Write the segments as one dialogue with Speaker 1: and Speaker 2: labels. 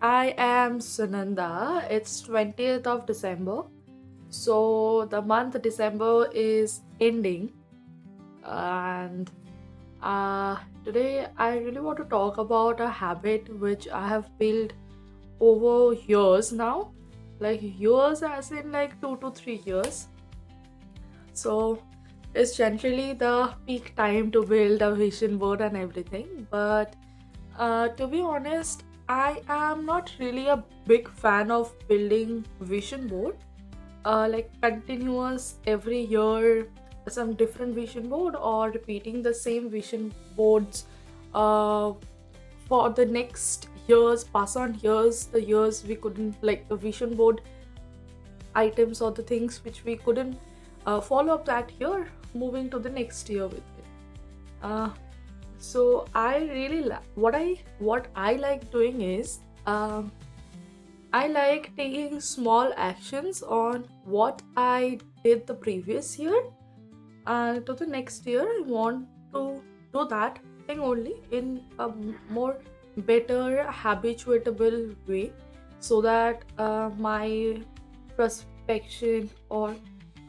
Speaker 1: I am Sunanda. It's 20th of December. So the month December is ending, and today I really want to talk about a habit which I have built over years now. Like years as in like 2 to 3 years. So it's generally the peak time to build a vision board and everything. But to be honest, I am not really a big fan of building vision board. Like continuous every year, some different vision board or repeating the same vision boards uh, for the next years, pass on years, the years we couldn't like the vision board items or the things which we couldn't follow up that year, moving to the next year with it. Uh, so I really what I like doing is I like taking small actions on what I did the previous year, and to the next year I want to do that thing only in a more better habituatable way, so that my prospection or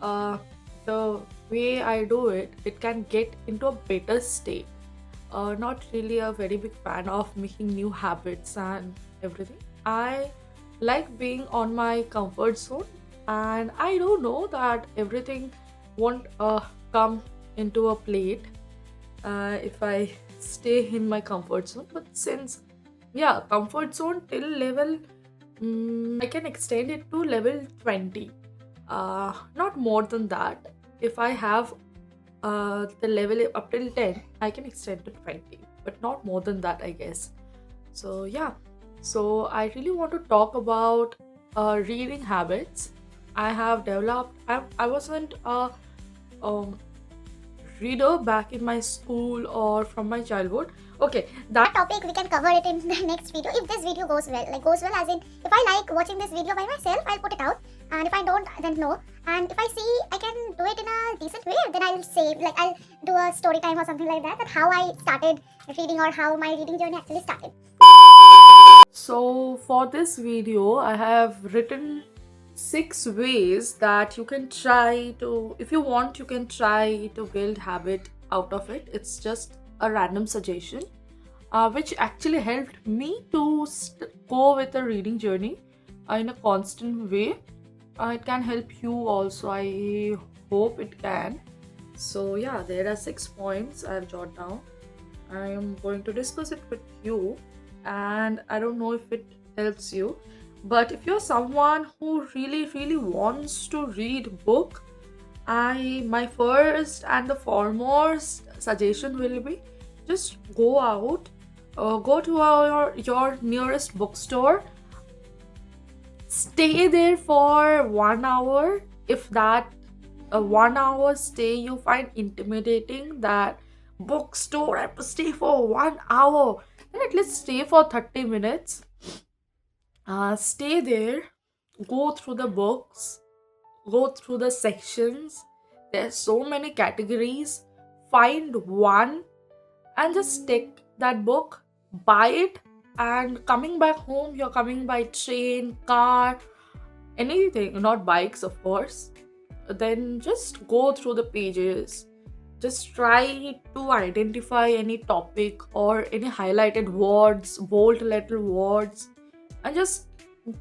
Speaker 1: uh, the way I do it, it can get into a better state. Not really a very big fan of making new habits and everything. I like being on my comfort zone, and I do know that everything won't come into a plate if I stay in my comfort zone. But since, yeah, comfort zone till level, I can extend it to level 20. Not more than that. If I have the level up till 10, I can extend to 20, but not more than that, I guess. So, yeah. So, I really want to talk about reading habits I have developed. I wasn't a um, reader back in my school or from my childhood. Okay, that
Speaker 2: That topic we can cover it in the next video if this video goes well. Like goes well as in if I like watching this video by myself, I'll put it out. And if I don't, then no. And if I see I can do it in a decent way, then I'll save, like I'll do a story time or something like that. That how I started reading or how my reading journey actually started.
Speaker 1: So, for this video, I have written 6 ways that you can try to, if you want, you can try to build habit out of it. It's just a random suggestion, which actually helped me to go with the reading journey in a constant way. It can help you also. I hope it can. So, yeah, there are 6 points I've jotted down. I am going to discuss it with you, and I don't know if it helps you. But if you're someone who really wants to read book, I my first and the foremost suggestion will be just go out, go to your nearest bookstore, stay there for 1 hour. If that a 1 hour stay you find intimidating, that bookstore I have to stay for 1 hour, then at least stay for 30 minutes. Stay there, go through the books, go through the sections. There's so many categories. Find one and just take that book, buy it, and coming back home, you're coming by train, car, anything, not bikes, of course. Then just go through the pages. Just try to identify any topic or any highlighted words, bold little words, and just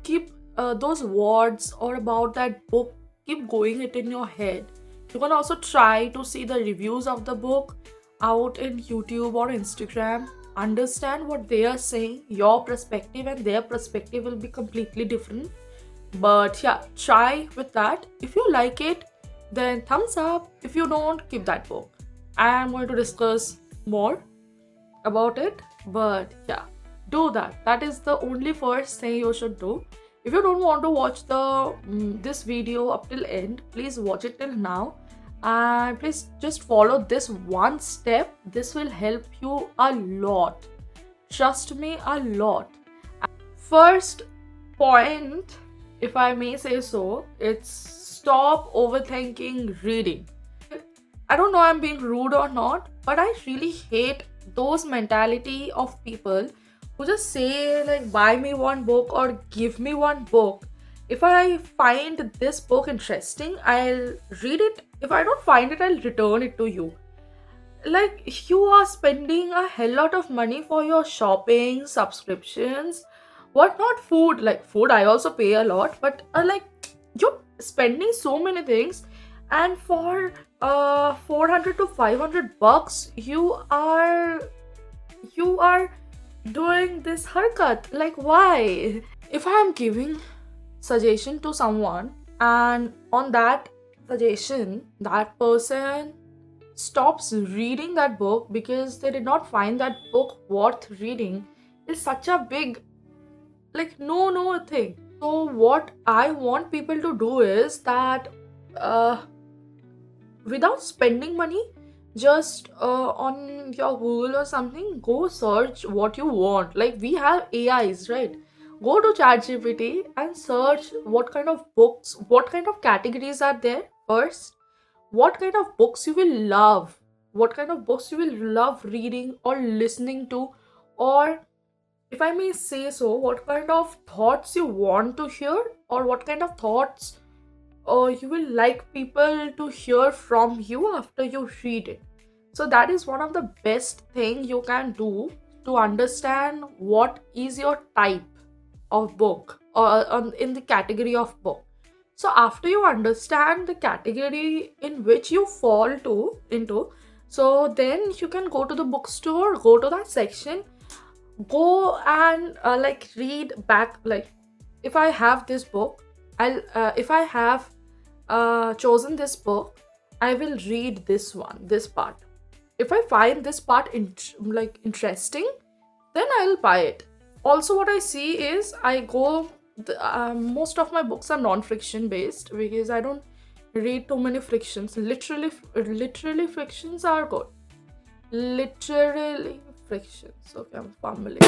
Speaker 1: keep those words or about that book, keep going it in your head. You can also try to see the reviews of the book out in YouTube or Instagram. Understand what they are saying. Your perspective and their perspective will be completely different, but yeah, try with that. If you like it, then thumbs up. If you don't, keep that book. I am going to discuss more about it, but yeah, do that. That is the only first thing you should do. If you don't want to watch the this video up till end, please watch it till now, and please just follow this one step. This will help you a lot. Trust me, a lot. First point, if I may say so, it's stop overthinking reading. I don't know I'm being rude or not, but I really hate those mentality of people who just say like buy me one book or give me one book. If I find this book interesting, I'll read it. If I don't find it, I'll return it to you. Like you are spending a hell lot of money for your shopping, subscriptions, what not, food. Like food I also pay a lot, but like you're spending so many things, and for 400 to 500 bucks you are doing this haircut. Like why? If I am giving suggestion to someone and on that suggestion that person stops reading that book because they did not find that book worth reading, is such a big, like, no thing. So what I want people to do is that uh, without spending money, just on your Google or something, go search what you want. Like we have AIs, right? Go to ChatGPT and search what kind of books, what kind of categories are there first, what kind of books you will love, what kind of books you will love reading or listening to, or if I may say so, what kind of thoughts you want to hear, or what kind of thoughts you will like people to hear from you after you read it. So that is one of the best thing you can do to understand what is your type of book, or in the category of book. So after you understand the category in which you fall to into, so then you can go to the bookstore, go to that section, go and like read back. Like if I have this book, I'll if I have chosen this book, I will read this one, this part. If I find this part like interesting, then I'll buy it. Also, what I see is I go. Most of my books are non-fiction based because I don't read too many frictions. Literally, frictions are good. Literally frictions. Okay, I'm fumbling.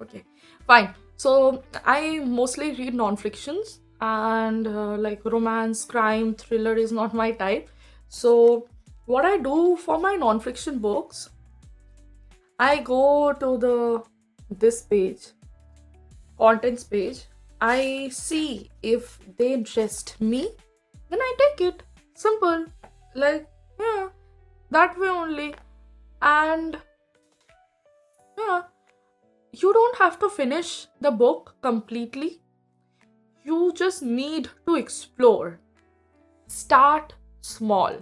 Speaker 1: Okay, fine. So I mostly read non-fictions, and like romance, crime, thriller is not my type. So what I do for my non-fiction books, I go to the this page, contents page. I see if they interest me, then I take it. Simple. Like, yeah, that way only. And yeah, you don't have to finish the book completely. You just need to explore. Start small.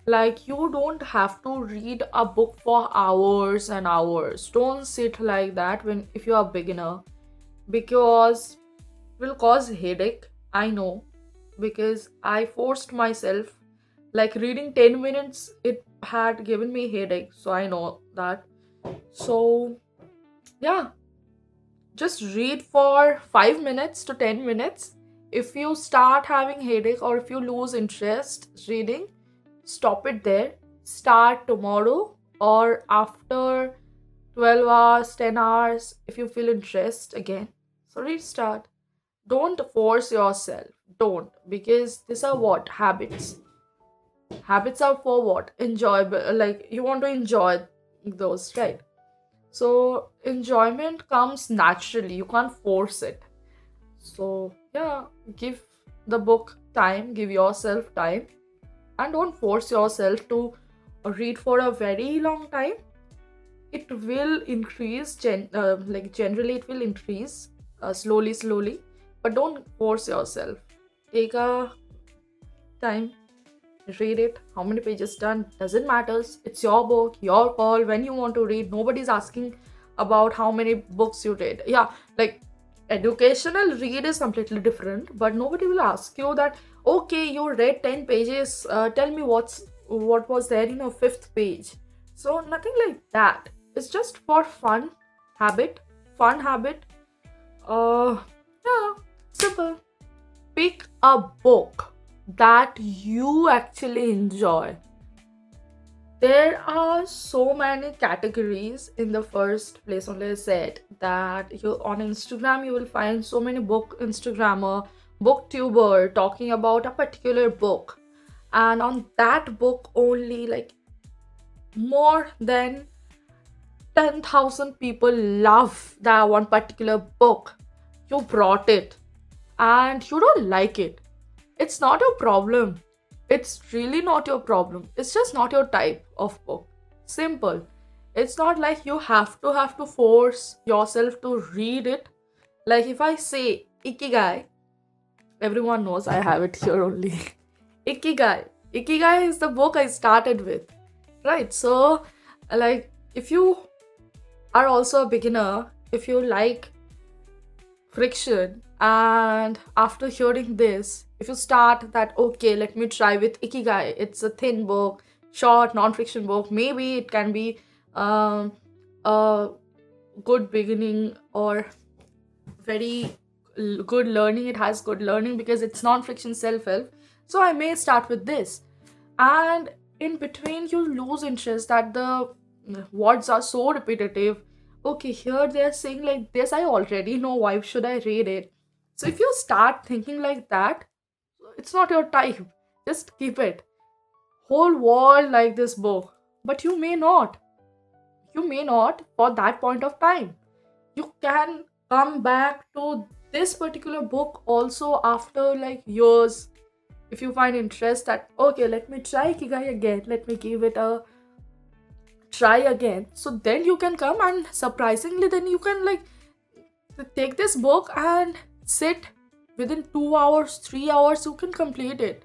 Speaker 1: Like, you don't have to read a book for hours and hours. Don't sit like that when if you are a beginner, because it will cause headache. I know, because I forced myself. Like reading 10 minutes, it had given me headache, so I know that. So yeah, just read for 5 minutes to 10 minutes. If you start having headache or if you lose interest reading, stop it there. Start tomorrow or after 12 hours, 10 hours, if you feel interest again. So restart. Don't force yourself. Don't, because these are what? Habits. Habits are for what? Enjoyable. Like you want to enjoy those, right? So enjoyment comes naturally. You can't force it. So yeah, give the book time, give yourself time, and don't force yourself to read for a very long time. It will increase, like generally, it will increase slowly, but don't force yourself. Take a time, read it. How many pages done doesn't matters. It's your book, your call. When you want to read, nobody's asking about how many books you read. Yeah, like educational read is completely different, but nobody will ask you that, okay, you read 10 pages, tell me what was there in your fifth page. So nothing like that. It's just for fun habit. uh yeah, simple. Pick a book that you actually enjoy. There are so many categories. In the first place only I said that you on Instagram you will find so many book Instagrammer, booktuber talking about a particular book, and on that book only, like more than 10,000 people love that one particular book. You brought it and you don't like it. It's not your problem. It's really not your problem. It's just not your type of book. Simple. It's not like you have to force yourself to read it. Like if I say Ikigai, everyone knows I have it here only. Ikigai. Ikigai is the book I started with. Right? So like if you are also a beginner, if you like friction, and after hearing this, if you start that, okay, let me try with Ikigai, it's a thin book, short non-fiction book, maybe it can be um, a good beginning or very good learning. It has good learning because it's non-fiction self-help, so I may start with this. And in between you lose interest that the words are so repetitive. Okay, here they're saying like this, I already know, why should I read it? So if you start thinking like that, it's not your type, just keep it. Whole world like this book, but you may not for that point of time. You can come back to this particular book also after like years. If you find interest that, okay, let me try Kigai again, let me give it a try again, so then you can come, and surprisingly then you can like take this book and sit within 2 hours, 3 hours you can complete it.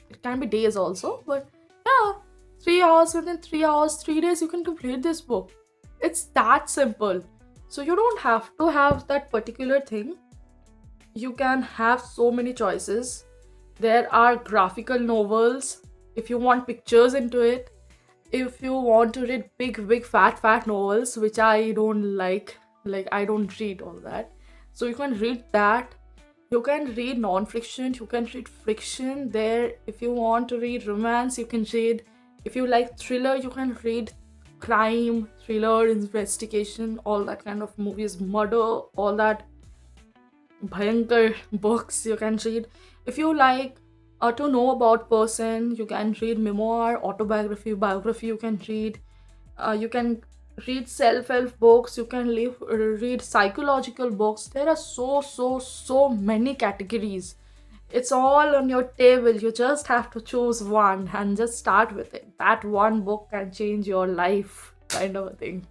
Speaker 1: It can be days also, but yeah, 3 hours, within 3 hours, 3 days you can complete this book. It's that simple. So you don't have to have that particular thing. You can have so many choices. There are graphical novels if you want pictures into it. If you want to read big fat novels, which I don't like I don't read all that. So you can read that. You can read non-fiction, you can read fiction there. If you want to read romance, you can read. If you like thriller, you can read crime, thriller, investigation, all that kind of movies, murder, all that bhayankar books you can read. If you like to know about person, you can read memoir, autobiography, biography, you can read. You can read self-help books, you can read psychological books. There are so many categories. It's all on your table. You just have to choose one and just start with it. That one book can change your life, kind of a thing.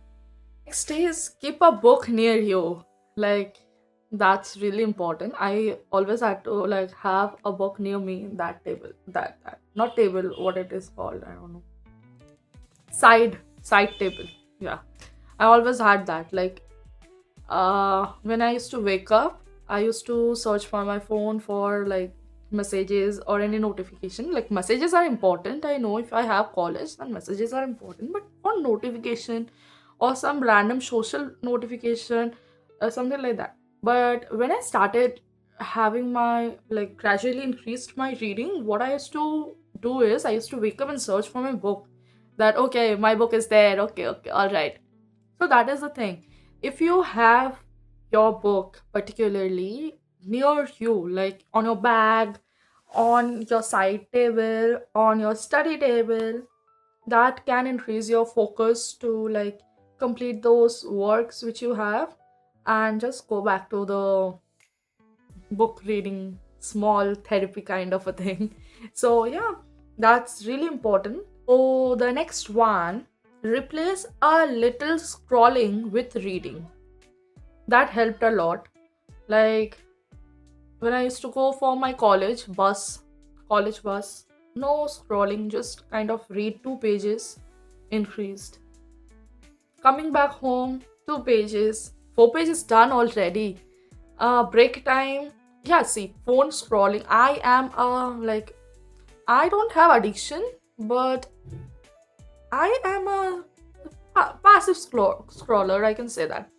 Speaker 1: Next is keep a book near you. Like that's really important. I always had to like have a book near me in that table. That not table, what it is called, I don't know. Side table. Yeah. I always had that. Like when I used to wake up, I used to search for my phone for like messages or any notification. Like messages are important. I know if I have college, then messages are important. But for notification or some random social notification, something like that. But when I started having my like gradually increased my reading, what I used to do is I used to wake up and search for my book. That okay, my book is there. Okay, all right. So that is the thing. If you have your book particularly near you, like on your bag, on your side table, on your study table, that can increase your focus to like complete those works which you have and just go back to the book reading, small therapy kind of a thing. So yeah, that's really important. So the next one, replace a little scrolling with reading. That helped a lot. Like when I used to go for my college bus, no scrolling, just kind of read 2 pages, increased. Coming back home, 2 pages, 4 pages done already. Break time, yeah, see, phone scrolling. I am like, I don't have addiction, but I am a passive scroller, I can say that.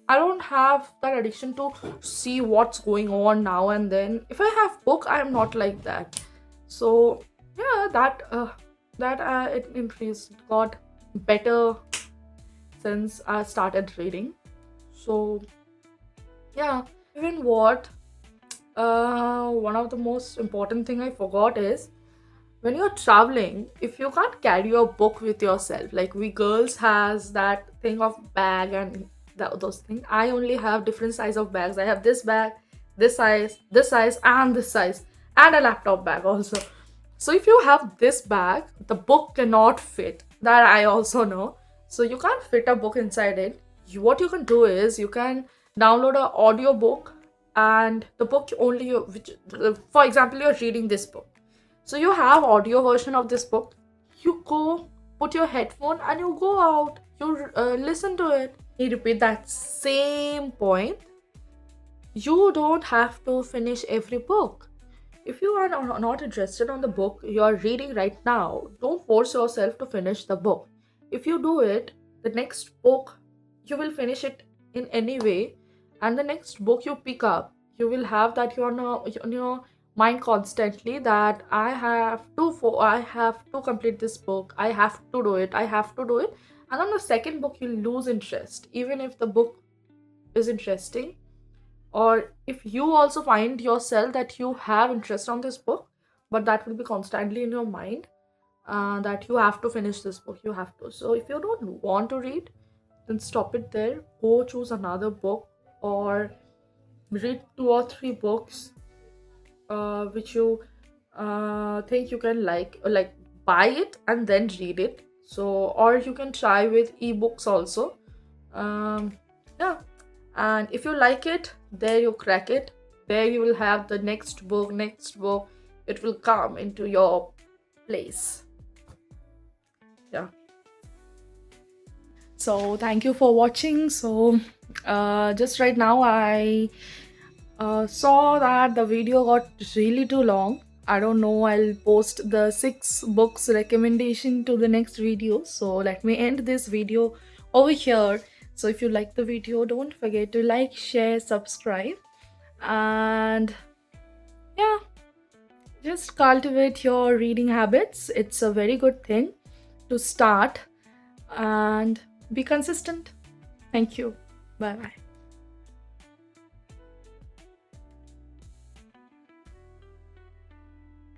Speaker 1: I don't have that addiction to see what's going on now and then. If I have book, I am not like that. So yeah, that it increased, it got better since I started reading. So yeah, even what one of the most important thing I forgot is when you're traveling, if you can't carry your book with yourself, like we girls has that thing of bag and those things. I only have different size of bags. I have this bag, this size, and this size, and a laptop bag also. So if you have this bag, the book cannot fit. That I also know. So you can't fit a book inside it. What you can do is you can download an audio book, and the book only which, for example, you're reading this book. So you have audio version of this book. You go put your headphone and you go out. You listen to it. You repeat that same point. You don't have to finish every book. If you are not interested on the book you are reading right now, don't force yourself to finish the book. If you do it, the next book you will finish it in any way, and the next book you pick up, you will have that on your mind constantly that I have to complete this book. I have to do it. I have to do it. And on the second book you lose interest, even if the book is interesting, or if you also find yourself that you have interest on this book, but that will be constantly in your mind, that you have to finish this book, you have to. So if you don't want to read, then stop it there, go choose another book, or read 2 or 3 books which you think you can like, or like buy it and then read it. So, or you can try with ebooks also. Yeah, and if you like it, there you crack it, there you will have the next book, it will come into your place. Yeah, so thank you for watching. So just right now I saw that the video got really too long. I don't know, I'll post the 6 books recommendation to the next video. So let me end this video over here. So if you like the video, don't forget to like, share, subscribe, and yeah, just cultivate your reading habits. It's a very good thing to start, and be consistent. Thank you. Bye bye.